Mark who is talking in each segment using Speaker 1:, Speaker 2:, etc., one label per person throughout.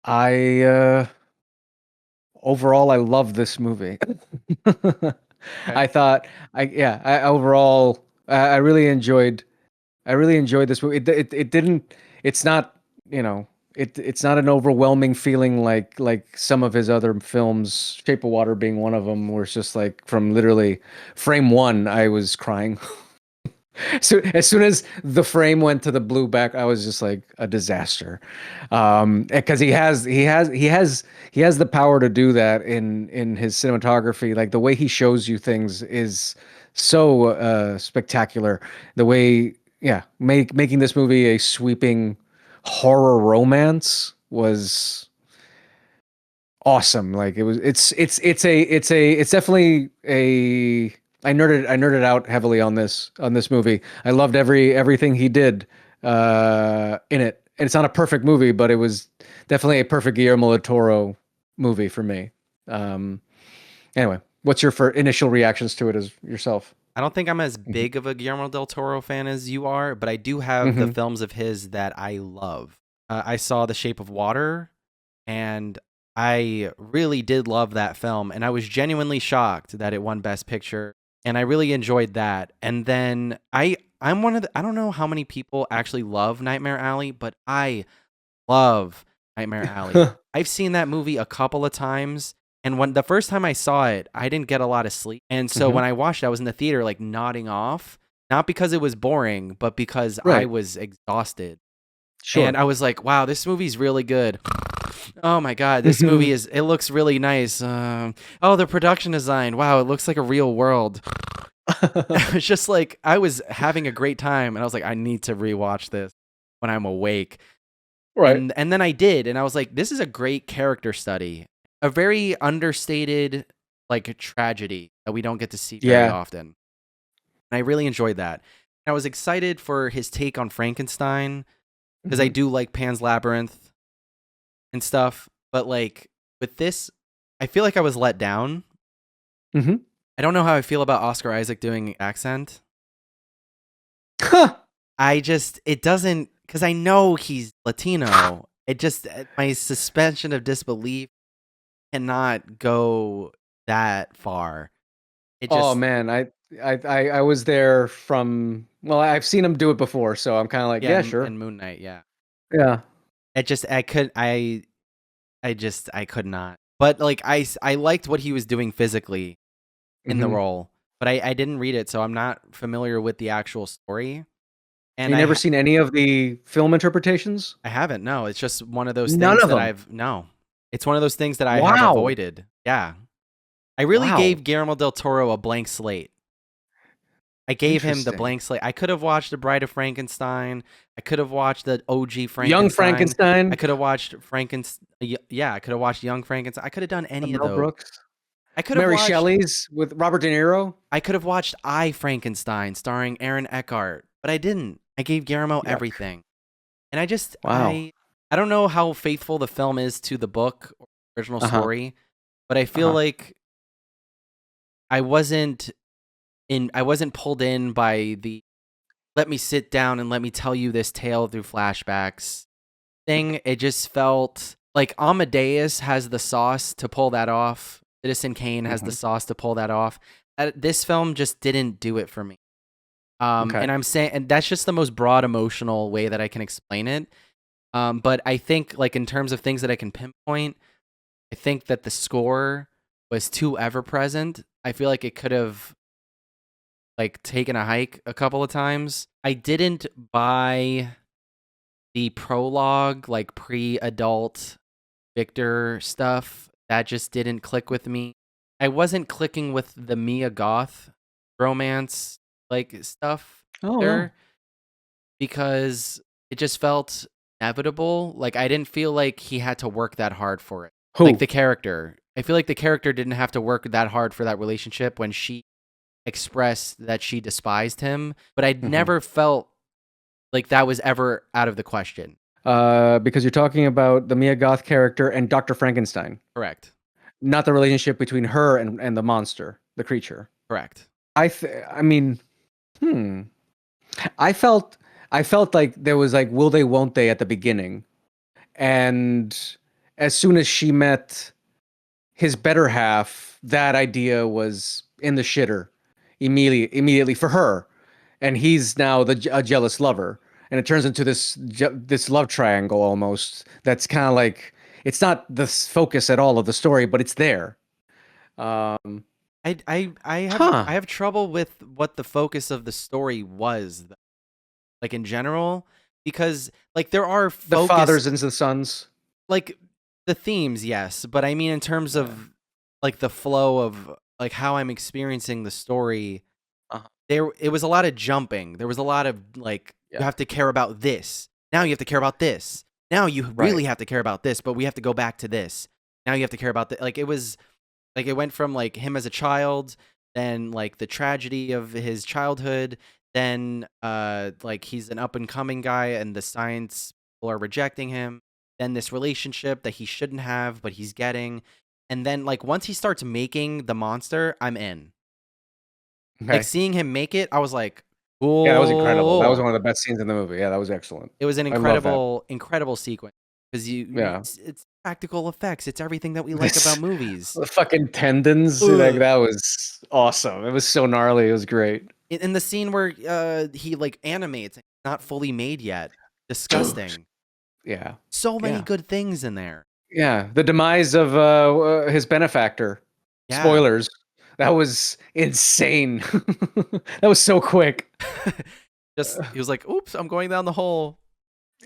Speaker 1: I overall I love this movie.
Speaker 2: Okay.
Speaker 1: I thought I overall I really enjoyed this movie. It didn't it's not, you know, it's not an overwhelming feeling like some of his other films, Shape of Water being one of them, where it's just like from literally frame one I was crying. So as soon as the frame went to the blue back, I was just like a disaster. Because he has the power to do that in his cinematography. Like the way he shows you things is so spectacular. The way, yeah, making this movie a sweeping horror romance was awesome. Like it's definitely a I nerded out heavily on this movie. I loved everything he did in it. And it's not a perfect movie, but it was definitely a perfect Guillermo del Toro movie for me. Um anyway, what's your initial reactions to it as yourself?
Speaker 2: I don't think I'm as
Speaker 1: Hmm.
Speaker 2: big of a Guillermo del Toro fan as you are, but I do have the
Speaker 1: Hmm.
Speaker 2: films of his that I love. I saw The Shape of Water, and I really did love that film, and I was genuinely shocked that it won Best Picture, and I really enjoyed that. And then I'm one of the I don't know how many people actually love Nightmare Alley, but I love Nightmare Alley. I've seen that movie a couple of times, and when the first time I saw it, I didn't get a lot of sleep. And so
Speaker 1: Hmm.
Speaker 2: when I watched it, I was in the theater like nodding off, not because it was boring, but because I
Speaker 1: Right.
Speaker 2: was exhausted. And
Speaker 1: Sure.
Speaker 2: I was like, wow, this movie's really good. Oh my god, this movie it looks really nice. Oh, the production design. Wow, it looks like a real world. It's just like I was having a great time and I was like I need to rewatch this when I'm awake.
Speaker 1: Right.
Speaker 2: And then I did, and I was like, this is a great character study. A very understated like tragedy that we don't get to see very
Speaker 1: Yeah.
Speaker 2: often. And I really enjoyed that. And I was excited for his take on Frankenstein because I
Speaker 1: Hmm.
Speaker 2: do like Pan's Labyrinth and stuff, but like with this I feel like I was let down.
Speaker 1: Hmm.
Speaker 2: I don't know how I feel about Oscar Isaac doing accent.
Speaker 1: Huh.
Speaker 2: I just it doesn't cuz I know he's Latino. It just my suspension of disbelief cannot go that far. It
Speaker 1: Oh
Speaker 2: just
Speaker 1: man, I was there from, well, I've seen him do it before, so I'm kind of like,
Speaker 2: yeah,
Speaker 1: yeah,
Speaker 2: and
Speaker 1: sure.
Speaker 2: Moon Knight, yeah.
Speaker 1: Yeah.
Speaker 2: It just I could not. But like I liked what he was doing physically in the
Speaker 1: Hmm.
Speaker 2: role, but I didn't read it, so I'm not familiar with the actual story. And
Speaker 1: You never seen any of the film interpretations?
Speaker 2: I haven't. No, it's just one of those
Speaker 1: None
Speaker 2: things
Speaker 1: of
Speaker 2: that
Speaker 1: them.
Speaker 2: I've no. It's one of those things that I have
Speaker 1: Wow.
Speaker 2: avoided. Yeah. I really
Speaker 1: Wow.
Speaker 2: gave Guillermo del Toro a blank slate. I gave him the
Speaker 1: Interesting.
Speaker 2: blank slate. I could have watched The Bride of Frankenstein. I could have watched the OG
Speaker 1: Young
Speaker 2: Frankenstein. I
Speaker 1: Frankenstein,
Speaker 2: could have watched Frankenstein. Yeah, I could have watched Young Frankenstein. I could have done any of
Speaker 1: Mel
Speaker 2: those.
Speaker 1: Brooks,
Speaker 2: I could have
Speaker 1: Mary
Speaker 2: watched.
Speaker 1: Shelley's with Robert De Niro.
Speaker 2: I could have watched I Frankenstein starring Aaron Eckhart, but I didn't. I gave Guillermo
Speaker 1: Yuck.
Speaker 2: everything, and I just
Speaker 1: Wow.
Speaker 2: I don't know how faithful the film is to the book or original
Speaker 1: Uh-huh.
Speaker 2: story, but I feel
Speaker 1: Uh-huh.
Speaker 2: like I wasn't I wasn't pulled in by the let me sit down and let me tell you this tale through flashbacks thing. It just felt like Amadeus has the sauce to pull that off. Citizen Kane has the
Speaker 1: Hmm.
Speaker 2: sauce to pull that off. This film just didn't do it for me.
Speaker 1: Okay.
Speaker 2: And I'm saying, and that's just the most broad emotional way that I can explain it. But I think, like in terms of things that I can pinpoint, I think that the score was too ever present. I feel like it could have like taken a hike a couple of times. I didn't buy the prologue, like pre-adult Victor stuff. That just didn't click with me. I wasn't clicking with the Mia Goth romance like stuff
Speaker 1: Oh
Speaker 2: either
Speaker 1: no.
Speaker 2: because it just felt inevitable. Like I didn't feel like he had to work that hard for it. Like
Speaker 1: Who?
Speaker 2: the character. I feel like the character didn't have to work that hard for that relationship when she expressed that she despised him, but I
Speaker 1: Hmm.
Speaker 2: never felt like that was ever out of the question.
Speaker 1: Because you're talking about the Mia Goth character and Dr. Frankenstein,
Speaker 2: Correct.
Speaker 1: not the relationship between her and the monster, the creature.
Speaker 2: Correct.
Speaker 1: I mean, hmm. I felt like there was like will they won't they at the beginning. And as soon as she met his better half, that idea was in the shitter immediately for her, and he's now a jealous lover, and it turns into this love triangle almost. That's kind of like it's not the focus at all of the story, but it's there. Um,
Speaker 2: I
Speaker 1: huh?
Speaker 2: have trouble with what the focus of the story was, like in general, because like there are
Speaker 1: The
Speaker 2: focus
Speaker 1: fathers and the sons.
Speaker 2: like the themes, yes, but I mean in terms
Speaker 1: Yeah.
Speaker 2: of like the flow of like how I'm experiencing the story,
Speaker 1: Uh-huh.
Speaker 2: there it was a lot of jumping. There was a lot of like you
Speaker 1: Yeah.
Speaker 2: have to care about this. Now you have to care about this. Now you
Speaker 1: Right.
Speaker 2: really have to care about this, but we have to go back to this. Now you have to care about that. Like it was like it went from like him as a child, then like the tragedy of his childhood, then like he's an up and coming guy and the science people are rejecting him, then this relationship that he shouldn't have but he's getting. And then like once he starts making the monster, I'm in. Like
Speaker 1: Okay.
Speaker 2: seeing him make it, I was like,
Speaker 1: Yeah, that was incredible. That was
Speaker 2: "Cool."
Speaker 1: one of the best scenes in the movie. Yeah, that was excellent.
Speaker 2: It was an
Speaker 1: I love that.
Speaker 2: incredible sequence because
Speaker 1: Yeah.
Speaker 2: it's practical effects. It's everything that we like about
Speaker 1: This
Speaker 2: movies.
Speaker 1: the fucking tendons, like
Speaker 2: Ugh.
Speaker 1: that was awesome. It was so gnarly. It was great.
Speaker 2: In the scene where he like animates, not fully made yet. Disgusting.
Speaker 1: Yeah.
Speaker 2: So many
Speaker 1: Yeah.
Speaker 2: good things in there.
Speaker 1: Yeah. The demise of his benefactor.
Speaker 2: Yeah.
Speaker 1: Spoilers. That was insane. That was so quick.
Speaker 2: Just he was like, "Oops, I'm going down the hole."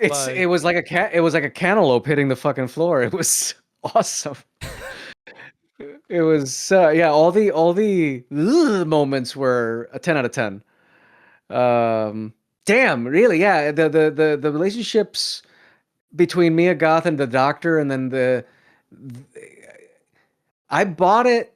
Speaker 1: It
Speaker 2: Bye.
Speaker 1: was like a cat. It was like a cantaloupe hitting the fucking floor. It was awesome. It was yeah. All the moments were a 10 out of 10. Um, damn, really? Yeah. The relationships between Mia Goth and the doctor, and then I bought it,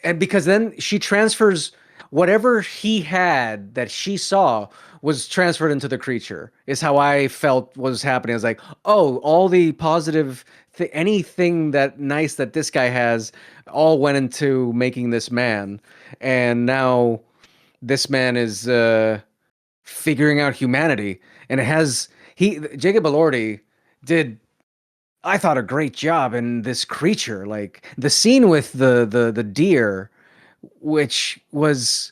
Speaker 1: and because then she transfers whatever he had that she saw was transferred into the creature. Is how I felt was happening. I was like, oh, all the positive, anything that nice that this guy has, all went into making this man, and now this man is figuring out humanity, and it has he Jacob Elordi did, I thought, a great job in this creature. Like the scene with the deer, which was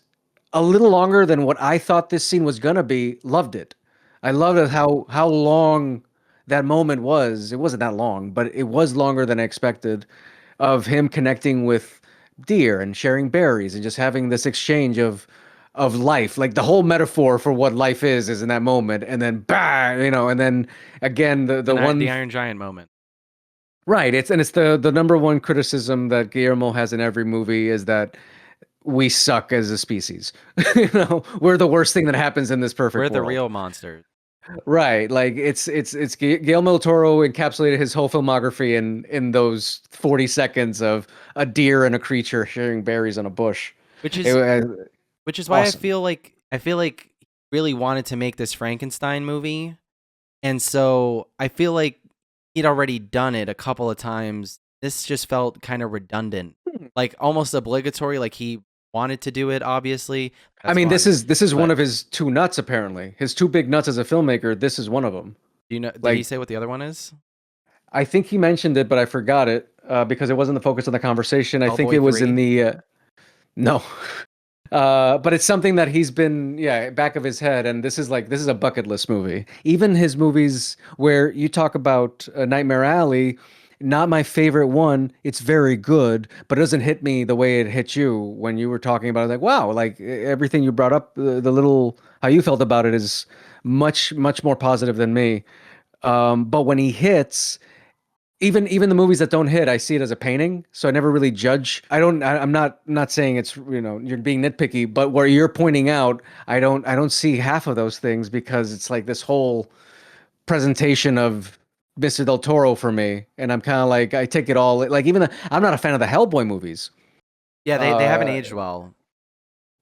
Speaker 1: a little longer than what I thought this scene was gonna be. Loved it. I loved it how long that moment was. It wasn't that long, but it was longer than I expected, of him connecting with deer and sharing berries and just having this exchange of life. Like the whole metaphor for what life is in that moment, and then bah, and then again the
Speaker 2: The
Speaker 1: one.
Speaker 2: Iron Giant moment.
Speaker 1: Right. It's the number one criticism that Guillermo has in every movie is that we suck as a species. We're the worst thing that happens in this
Speaker 2: We're
Speaker 1: perfect
Speaker 2: the
Speaker 1: world.
Speaker 2: real monsters.
Speaker 1: Right. Like it's Guillermo del Toro encapsulated his whole filmography in those 40 seconds of a deer and a creature sharing berries on a bush.
Speaker 2: Which
Speaker 1: It
Speaker 2: is
Speaker 1: was
Speaker 2: which is why
Speaker 1: awesome.
Speaker 2: I feel like he really wanted to make this Frankenstein movie. And so I feel like he'd already done it a couple of times. This just felt kind of redundant, like almost obligatory. Like he wanted to do it, obviously.
Speaker 1: I
Speaker 2: That's
Speaker 1: mean, this
Speaker 2: fine.
Speaker 1: is this is one
Speaker 2: But
Speaker 1: of his two nuts apparently. His two big nuts as a filmmaker. This is one of them.
Speaker 2: do you know? Did he
Speaker 1: Like
Speaker 2: say what the other one is?
Speaker 1: I think he mentioned it, but I forgot it because it wasn't the focus of the conversation. I think
Speaker 2: Hellboy
Speaker 1: it was in
Speaker 2: 3?
Speaker 1: the no, but it's something that he's been, yeah, back of his head, and this is a bucket list movie. Even his movies where you talk about Nightmare Alley, not my favorite one. It's very good, but it doesn't hit me the way it hit you when you were talking about it. Like, wow, like everything you brought up, the little how you felt about it is much more positive than me. But when he hits, even the movies that don't hit, I see it as a painting, so I never really judge. I'm not saying it's, you're being nitpicky, but where you're pointing out, I don't see half of those things, because it's like this whole presentation of Mr. Del Toro for me, and I'm kind of like, I take it all. Like I'm not a fan of the Hellboy movies.
Speaker 2: Yeah, they haven't
Speaker 1: uh
Speaker 2: aged well.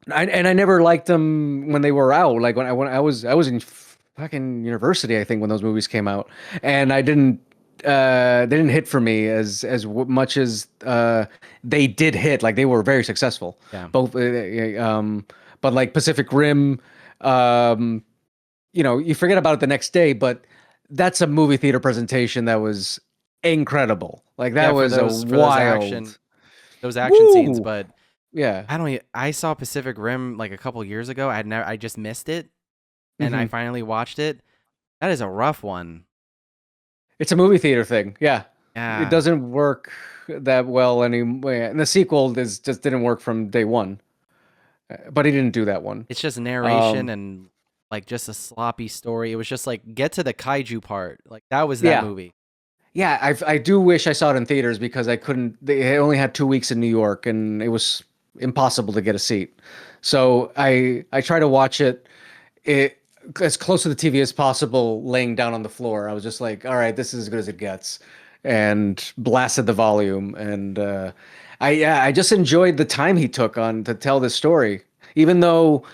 Speaker 1: I never liked them when they were out. Like when I was in fucking university, I think, when those movies came out, and I didn't they didn't hit for me much as they did hit. Like they were very successful.
Speaker 2: Yeah.
Speaker 1: Both but like Pacific Rim, um you forget about it the next day, but that's a movie theater presentation that was incredible. Like that
Speaker 2: Yeah,
Speaker 1: was a
Speaker 2: for
Speaker 1: wild.
Speaker 2: those action scenes,
Speaker 1: Woo!
Speaker 2: but
Speaker 1: Yeah.
Speaker 2: I saw Pacific Rim like a couple years ago. I just missed it, and I
Speaker 1: Hmm.
Speaker 2: finally watched it. That is a rough one.
Speaker 1: It's a movie theater thing. Yeah. It
Speaker 2: Yeah.
Speaker 1: doesn't work that well anyway. And the sequel is just didn't work from day one. But he didn't do that one.
Speaker 2: It's just narration
Speaker 1: Um,
Speaker 2: and like just a sloppy story. It was just like get to the kaiju part. Like that was that
Speaker 1: yeah.
Speaker 2: movie.
Speaker 1: Yeah, I do wish I saw it in theaters because I couldn't. They only had 2 weeks in New York, and it was impossible to get a seat. So I try to watch it as close to the TV as possible, laying down on the floor. I was just like, all right, this is as good as it gets, and blasted the volume. And I just enjoyed the time he took on to tell this story, even though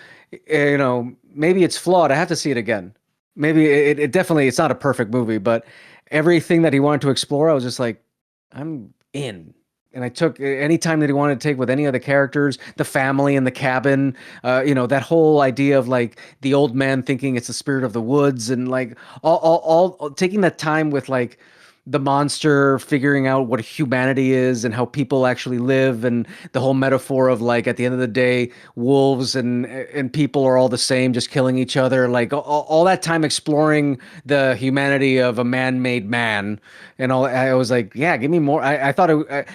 Speaker 1: maybe it's flawed. I have to see it again. Maybe it definitely it's not a perfect movie, but everything that he wanted to explore, I was just like, I'm in. And I took any time that he wanted to take with any of the characters, the family in the cabin, that whole idea of like the old man thinking it's the spirit of the woods, and like all taking that time with like the monster figuring out what humanity is and how people actually live, and the whole metaphor of like at the end of the day wolves and people are all the same, just killing each other, like all that time exploring the humanity of a man-made man. And all I was like, yeah, give me more. I thought a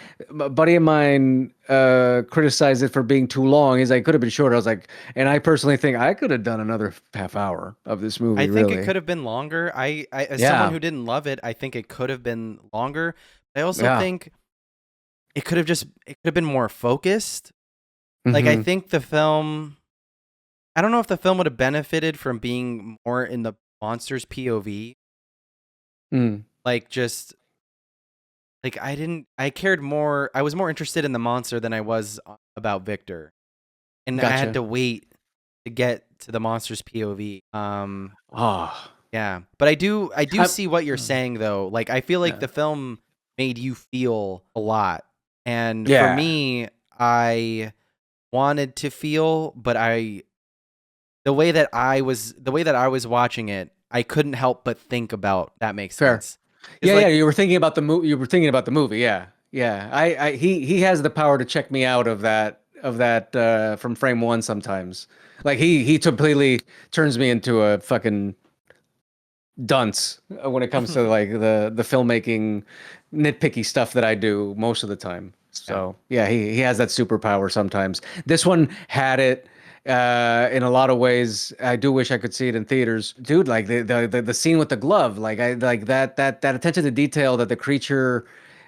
Speaker 1: buddy of mine criticized it for being too long. He's like, could have been shorter. I was like, and I personally think I could have done another half hour of this
Speaker 2: I
Speaker 1: movie,
Speaker 2: think it
Speaker 1: really.
Speaker 2: could have been longer. I as someone
Speaker 1: Yeah,
Speaker 2: who didn't love it, I think it could have been longer. I also
Speaker 1: yeah.
Speaker 2: think it could have been more focused. Like I
Speaker 1: Hmm.
Speaker 2: think I don't know if the film would have benefited from being more in the monster's POV.
Speaker 1: Mm,
Speaker 2: Like just like I cared more. I was more interested in the monster than I was about Victor. And I had
Speaker 1: gotcha.
Speaker 2: to wait to get to the monster's POV.
Speaker 1: Ah,
Speaker 2: Yeah, but I do
Speaker 1: I,
Speaker 2: see what you're saying though. Like I feel like
Speaker 1: yeah,
Speaker 2: the film made you feel a lot. And for
Speaker 1: yeah,
Speaker 2: me, I wanted to feel, but the way that I was watching it, I couldn't help but think about that makes
Speaker 1: fair.
Speaker 2: sense. Cuz
Speaker 1: Yeah, yeah.
Speaker 2: like
Speaker 1: You were thinking about the movie. You were thinking about the movie. Yeah, yeah. He has the power to check me out of that from frame one sometimes. Like he completely turns me into a fucking dunce when it comes to like the filmmaking nitpicky stuff that I do most of the time.
Speaker 2: yeah.
Speaker 1: So yeah, he has that superpower sometimes. This one had it in a lot of ways. I do wish I could see it in theaters, dude. Like the scene with the glove, like I like that attention to detail that the creature,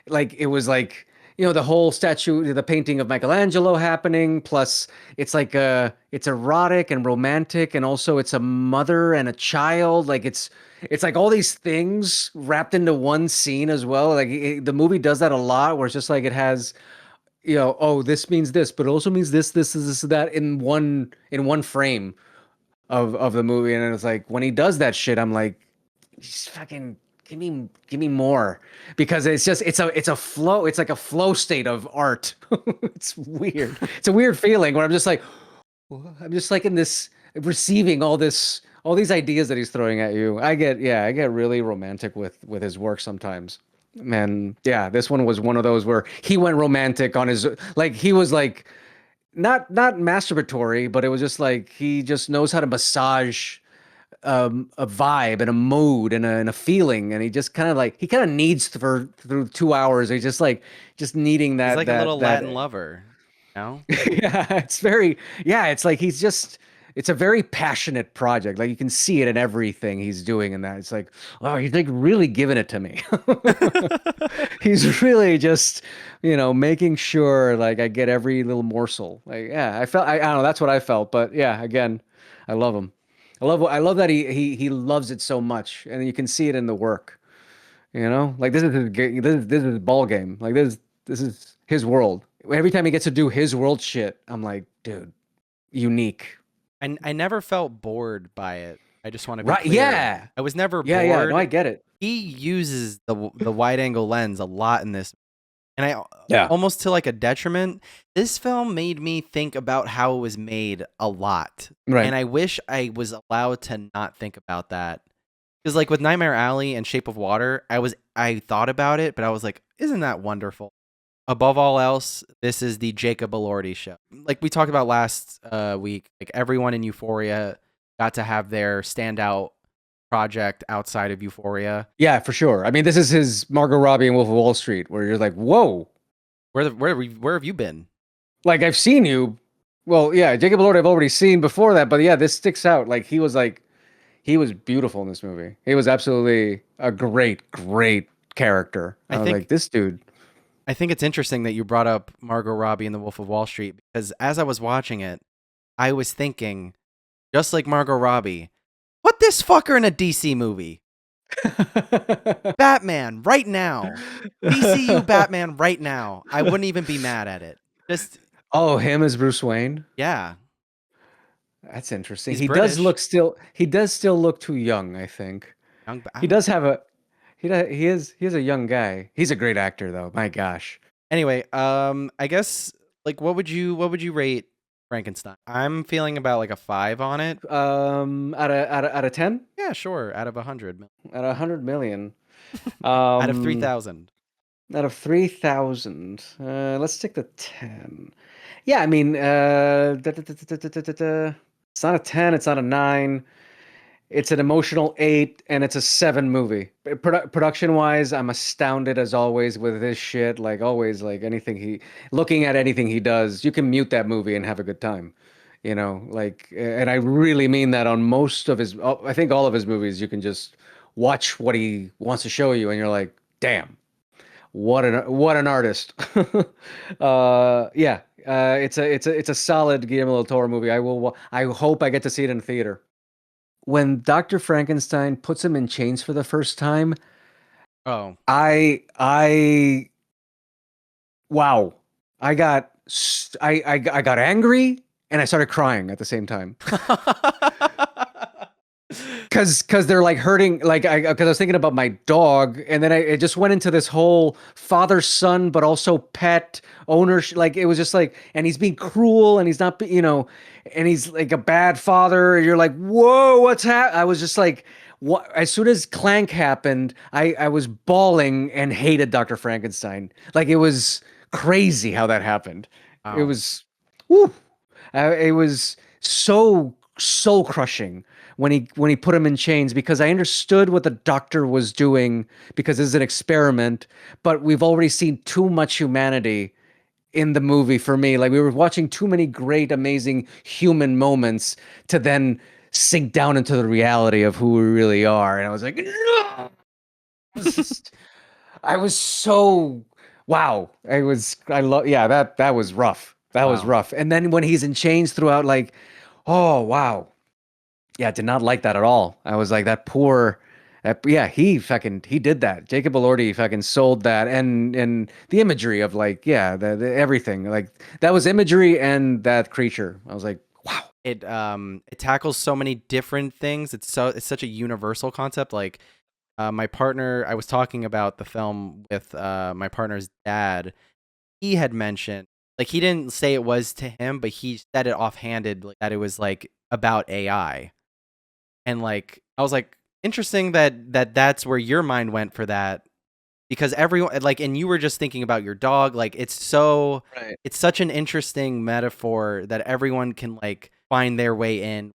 Speaker 1: like it was like the whole statue, the painting of Michelangelo happening. Plus, it's like it's erotic and romantic, and also it's a mother and a child. Like it's like all these things wrapped into one scene as well. Like the movie does that a lot, where it's just like it has, oh, this means this, but it also means this, that in one frame of the movie. And it's like when he does that shit, I'm like, just fucking give me more, because it's a flow. It's like a flow state of art. It's weird. It's a weird feeling where I'm just like in this receiving all these ideas that he's throwing at you. I get really romantic with his work sometimes. Man, yeah, this one was one of those where he went romantic on his, like he was like not masturbatory, but it was just like he just knows how to massage a vibe and a mood and a feeling, and he just kind of like he kind of needs for through 2 hours. He's just like just needing
Speaker 2: He's
Speaker 1: that
Speaker 2: like a little
Speaker 1: that
Speaker 2: Latin lover, you know?
Speaker 1: yeah, it's very, yeah, it's like it's a very passionate project. Like you can see it in everything he's doing in that. It's like, oh, he's like really giving it to me. He's really just, making sure like I get every little morsel. Like, yeah, I don't know, that's what I felt. But yeah, again, I love him. I love that he loves it so much, and you can see it in the work. Like this is his game. This is his ball game. Like this is his world. Every time he gets to do his world shit, I'm like, dude, unique.
Speaker 2: And I never felt bored by it. I just want to be
Speaker 1: Right?
Speaker 2: clear.
Speaker 1: Yeah.
Speaker 2: I was never
Speaker 1: Yeah, yeah. No, I
Speaker 2: bored.
Speaker 1: get it.
Speaker 2: He uses the wide angle lens a lot in this, and I
Speaker 1: Yeah.
Speaker 2: almost to like a detriment. This film made me think about how it was made a lot,
Speaker 1: Right.
Speaker 2: and I wish I was allowed to not think about that. Because like with Nightmare Alley and Shape of Water, I thought about it, but I was like, isn't that wonderful? Above all else, this is the Jacob Elordi show. Like we talked about last week, like everyone in Euphoria got to have their standout project outside of Euphoria.
Speaker 1: Yeah, for sure. I mean, this is his Margot Robbie and Wolf of Wall Street, where you're like, whoa,
Speaker 2: Where have you been?
Speaker 1: like I've seen you. Well, yeah, Jacob Elordi I've already seen before that, but yeah, this sticks out. Like he was beautiful in this movie. He was absolutely a great character.
Speaker 2: I
Speaker 1: I was
Speaker 2: think
Speaker 1: like, this dude.
Speaker 2: I think it's interesting that you brought up Margot Robbie in The Wolf of Wall Street because as I was watching it, I was thinking, just like Margot Robbie, put this fucker in a DC movie. Batman right now. DCU Batman right now. I wouldn't even be mad at it. Just
Speaker 1: Oh, him as Bruce Wayne.
Speaker 2: yeah,
Speaker 1: That's interesting.
Speaker 2: he's British.
Speaker 1: He does still look too young, I think.
Speaker 2: I
Speaker 1: He
Speaker 2: don't
Speaker 1: does have a he is a young guy. He's a great actor though. My gosh.
Speaker 2: Anyway, I guess like what would you rate Frankenstein? I'm feeling about like a 5 on it.
Speaker 1: Out of 10?
Speaker 2: Yeah, sure, out of 100.
Speaker 1: Out of 100 million.
Speaker 2: Out of
Speaker 1: Um
Speaker 2: 3,000.
Speaker 1: Out of 3,000. Let's stick to 10. Yeah, I mean, it's not a 10, it's not a 9. It's an emotional 8, and it's a 7 movie. Production-wise, I'm astounded as always with this shit. Like always, like looking at anything he does, you can mute that movie and have a good time. You know, like, and I really mean that on most of his, I think all of his movies, you can just watch what he wants to show you, and you're like, damn, what an artist. Yeah, it's a solid Guillermo del Toro movie. I hope I get to see it in theater. When Dr. Frankenstein puts him in chains for the first time,
Speaker 2: Oh.
Speaker 1: I wow. I got angry and I started crying at the same time. Cause they're like hurting, like cause I was thinking about my dog, and then it just went into this whole father son, but also pet ownership. Like it was just like, and he's being cruel, and he's not, and he's like a bad father. And you're like, whoa, what's happening? I was just like, what? As soon as Clank happened, I was bawling and hated Dr. Frankenstein. Like it was crazy how that happened. It
Speaker 2: Wow.
Speaker 1: was, woo. It was so soul crushing when he put him in chains, because I understood what the doctor was doing because this is an experiment, but we've already seen too much humanity in the movie for me. Like we were watching too many great, amazing human moments to then sink down into the reality of who we really are. And I was like, no! I was so wow. I love yeah, that was rough. That was
Speaker 2: Wow.
Speaker 1: rough. And then when he's in chains throughout, like, oh wow. Yeah, I did not like that at all. I was like, yeah, he did that. Jacob Elordi fucking sold that, and the imagery of like, yeah, the everything, like that was imagery, and that creature. I was like, wow.
Speaker 2: It tackles so many different things. It's such a universal concept. Like my partner, I was talking about the film with my partner's dad. He had mentioned, like, he didn't say it was to him, but he said it offhanded, like, that it was like about AI. And like I was like, interesting that's where your mind went for that, because everyone like, and you were just thinking about your dog. Like
Speaker 1: Right.
Speaker 2: it's such an interesting metaphor that everyone can like find their way in